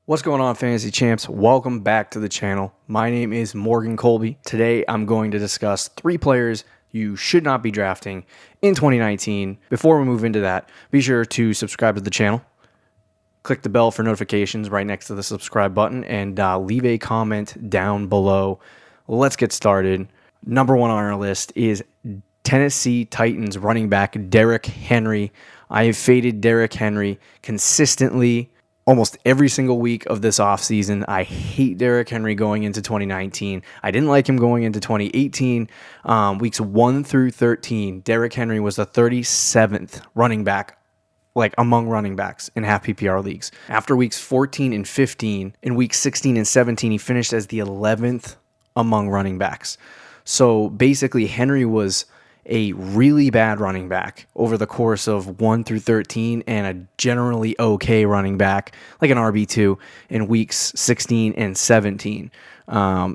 What's going on, fantasy champs? Welcome back to the channel. My name is Morgan Colby. Today I'm going to discuss 3 players you should not be drafting in 2019. Before we move into that, be sure to subscribe to the channel. Click the bell for notifications right next to the subscribe button and leave a comment down below. Let's get started. Number 1 on our list is Tennessee Titans running back Derrick Henry. I have faded Derrick Henry consistently almost every single week of this offseason. I hate Derrick Henry going into 2019. I didn't like him going into 2018. Weeks 1 through 13, Derrick Henry was the 37th running back, among running backs in half PPR leagues. After weeks 14 and 15, in weeks 16 and 17, he finished as the 11th among running backs. So basically, Henry was a really bad running back over the course of 1 through 13 and a generally okay running back, like an RB2 in weeks 16 and 17.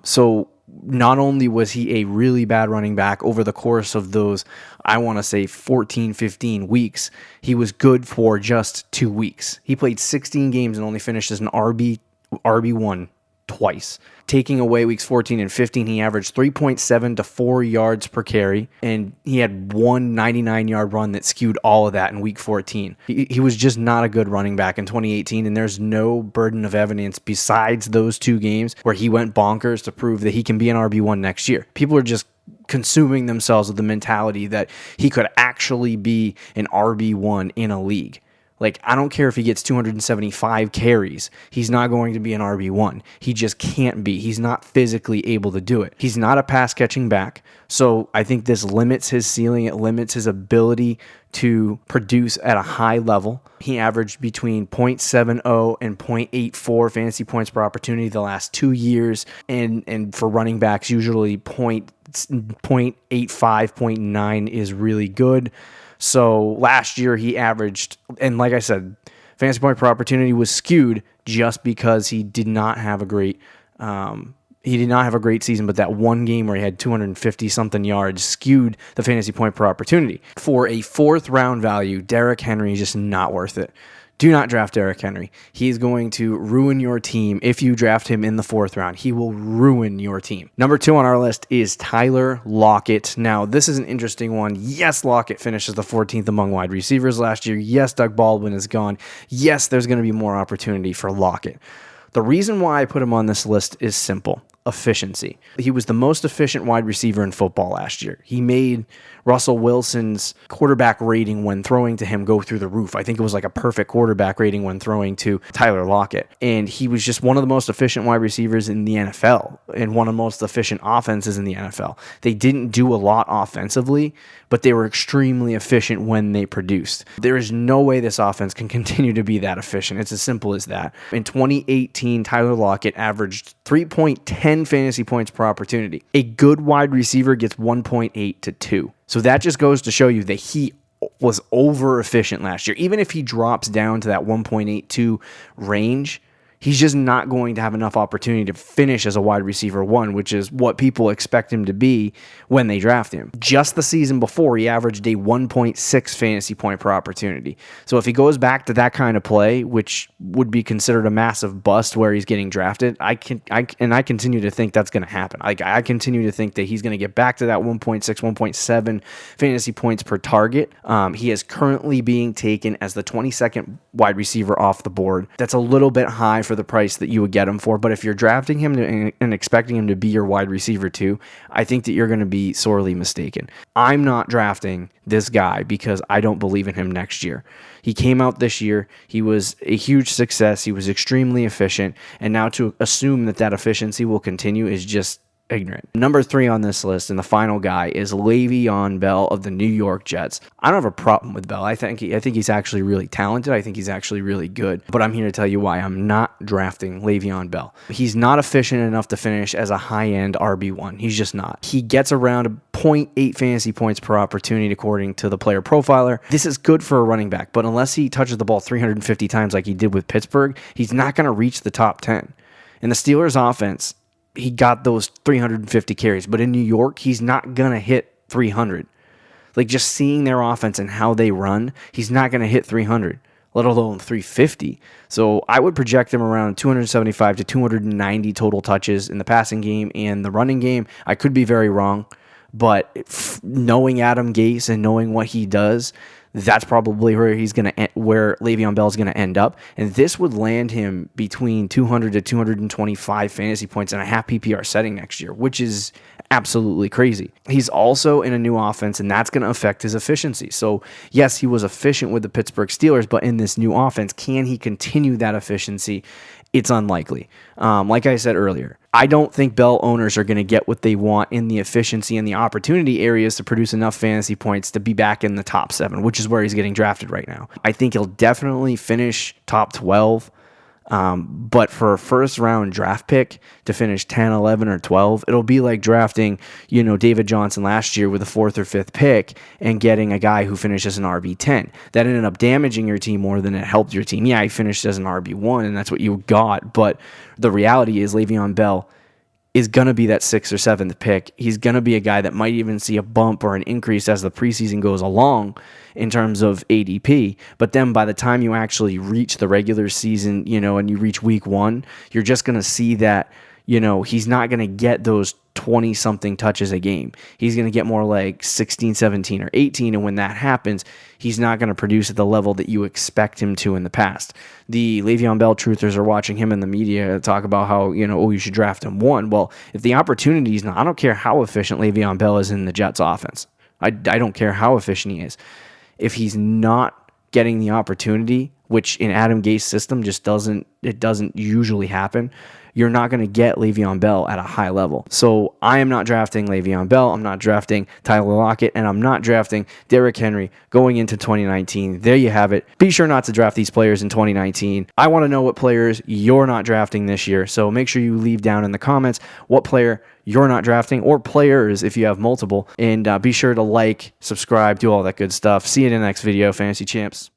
So not only was he a really bad running back over the course of those, I want to say 14, 15 weeks, he was good for just 2 weeks. He played 16 games and only finished as an RB1 twice. Taking away weeks 14 and 15, he averaged 3.7 to 4 yards per carry, and he had one 99-yard run that skewed all of that in week 14. He was just not a good running back in 2018, and there's no burden of evidence besides those 2 games where he went bonkers to prove that he can be an RB1 next year. People are just consuming themselves with the mentality that he could actually be an RB1 in a league. I don't care if he gets 275 carries. He's not going to be an RB1. He just can't be. He's not physically able to do it. He's not a pass-catching back. So I think this limits his ceiling. It limits his ability to produce at a high level. He averaged between 0.70 and 0.84 fantasy points per opportunity the last 2 years. And for running backs, usually 0.85, 0.9 is really good. So last year he averaged, and like I said, fantasy point per opportunity was skewed just because he did not have a great season, but that one game where he had 250 something yards skewed the fantasy point per opportunity. For a 4th round value, Derrick Henry is just not worth it. Do not draft Derrick Henry. He is going to ruin your team if you draft him in the 4th round. He will ruin your team. Number 2 on our list is Tyler Lockett. Now, this is an interesting one. Yes, Lockett finishes the 14th among wide receivers last year. Yes, Doug Baldwin is gone. Yes, there's going to be more opportunity for Lockett. The reason why I put him on this list is simple. Efficiency. He was the most efficient wide receiver in football last year. He made Russell Wilson's quarterback rating when throwing to him go through the roof. I think it was like a perfect quarterback rating when throwing to Tyler Lockett. And he was just one of the most efficient wide receivers in the NFL and one of the most efficient offenses in the NFL. They didn't do a lot offensively, but they were extremely efficient when they produced. There is no way this offense can continue to be that efficient. It's as simple as that. In 2018, Tyler Lockett averaged 3.10 fantasy points per opportunity. A good wide receiver gets 1.8 to 2. So that just goes to show you that he was over efficient last year. Even if he drops down to that 1.82 range, he's just not going to have enough opportunity to finish as a wide receiver 1, which is what people expect him to be when they draft him. Just the season before, he averaged a 1.6 fantasy point per opportunity. So if he goes back to that kind of play, which would be considered a massive bust where he's getting drafted, I continue to think that's going to happen. I continue to think that he's going to get back to that 1.6, 1.7 fantasy points per target. He is currently being taken as the 22nd wide receiver off the board. That's a little bit high for the price that you would get him for, but if you're drafting him and expecting him to be your wide receiver 2, I think that you're going to be sorely mistaken. I'm not drafting this guy because I don't believe in him next year. He came out this year. He was a huge success. He was extremely efficient, and now to assume that efficiency will continue is just ignorant. Number 3 on this list, and the final guy, is Le'Veon Bell of the New York Jets. I don't have a problem with Bell. I think he's actually really talented. I think he's actually really good. But I'm here to tell you why I'm not drafting Le'Veon Bell. He's not efficient enough to finish as a high-end RB1. He's just not. He gets around 0.8 fantasy points per opportunity according to the player profiler. This is good for a running back, but unless he touches the ball 350 times like he did with Pittsburgh, he's not going to reach the top 10. In the Steelers' offense, he got those 350 carries, but in New York, he's not going to hit 300. Just seeing their offense and how they run, he's not going to hit 300. let alone 350. So I would project him around 275 to 290 total touches in the passing game and the running game. I could be very wrong, but knowing Adam Gase and knowing what he does, that's probably where where Le'Veon Bell is gonna end up, and this would land him between 200 to 225 fantasy points in a half PPR setting next year, which is absolutely crazy. He's also in a new offense, and that's going to affect his efficiency. So yes, he was efficient with the Pittsburgh Steelers, but in this new offense, can he continue that efficiency? It's unlikely. Like I said earlier, I don't think Bell owners are going to get what they want in the efficiency and the opportunity areas to produce enough fantasy points to be back in the top 7, which is where he's getting drafted right now. I think he'll definitely finish top 12. But for a first round draft pick to finish 10, 11, or 12, it'll be like drafting, David Johnson last year with a 4th or 5th pick and getting a guy who finished as an RB10. That ended up damaging your team more than it helped your team. Yeah, he finished as an RB1, and that's what you got. But the reality is Le'Veon Bell is going to be that 6th or 7th pick. He's going to be a guy that might even see a bump or an increase as the preseason goes along in terms of ADP. But then by the time you actually reach the regular season, and you reach week 1, you're just going to see that, he's not going to get those 20-something touches a game. He's going to get more like 16, 17, or 18. And when that happens, he's not going to produce at the level that you expect him to in the past. The Le'Veon Bell truthers are watching him in the media talk about how, you should draft him 1. Well, if the opportunity is not, I don't care how efficient Le'Veon Bell is in the Jets offense. I don't care how efficient he is. If he's not getting the opportunity, which in Adam Gase's system just doesn't usually happen, you're not going to get Le'Veon Bell at a high level. So I am not drafting Le'Veon Bell. I'm not drafting Tyler Lockett, and I'm not drafting Derrick Henry going into 2019. There you have it. Be sure not to draft these players in 2019. I want to know what players you're not drafting this year. So make sure you leave down in the comments what player you're not drafting, or players if you have multiple. And be sure to like, subscribe, do all that good stuff. See you in the next video, Fantasy Champs.